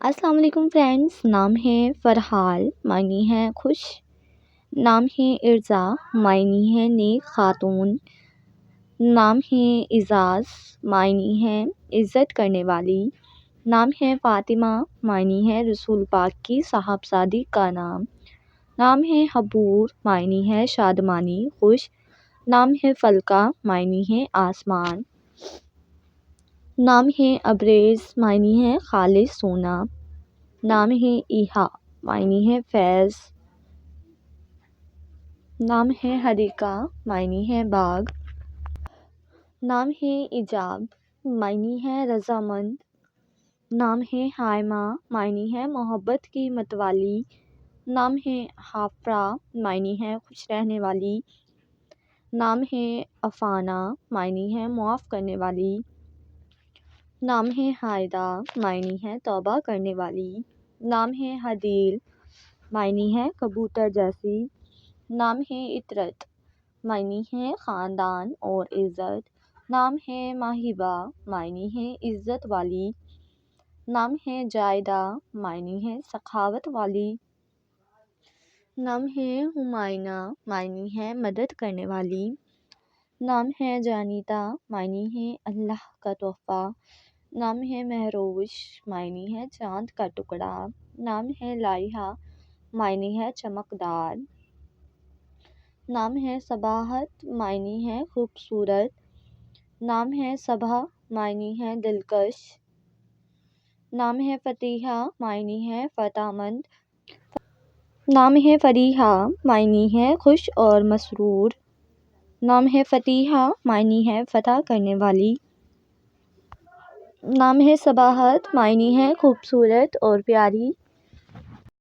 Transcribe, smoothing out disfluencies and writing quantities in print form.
السلام علیکم فرینڈس، نام ہے فرحال، معنی ہے خوش. نام ہے ارزا، معنی ہے نیک خاتون. نام ہے اعزاز، معنی ہے عزت کرنے والی. نام ہے فاطمہ، معنی ہے رسول پاک کی صاحبزادی کا نام. نام ہے حبور، معنی ہے شادمانی خوش. نام ہے فلکہ، معنی ہے آسمان. نام ہے ابریز، معنی ہے خالص سونا. نام ہے ایہا، معنی ہے فیض. نام ہے حدیقہ، معنی ہے باغ. نام ہے ایجاب، معنی ہے رضامند. نام ہے حائمہ، معنی ہے محبت کی متوالی. نام ہے حافرہ، معنی ہے خوش رہنے والی. نام ہے افانہ، معنی ہے معاف کرنے والی. نام ہے ہائدہ، معنی ہے توبہ کرنے والی. نام ہے حدیل، معنی ہے کبوتر جیسی. نام ہے عطرت، معنی ہے خاندان اور عزت. نام ہے ماہبہ، معنی ہے عزت والی. نام ہے جائدہ، معنی ہے سخاوت والی. نام ہے ہمائنہ، معنی ہے مدد کرنے والی. نام ہے جانیتا، معنی ہے اللہ کا تحفہ. نام ہے مہروش، معنی ہے چاند کا ٹکڑا. نام ہے لائحہ، معنی ہے چمکدار. نام ہے صباحت، معنی ہے خوبصورت. نام ہے صبا، معنی ہے دلکش. نام ہے فتیحہ، معنی ہے فتح مند. نام ہے فریحہ، معنی ہے خوش اور مسرور. نام ہے فتیحہ، معنی ہے فتح کرنے والی. نام ہے صباحت، معنی ہے خوبصورت اور پیاری.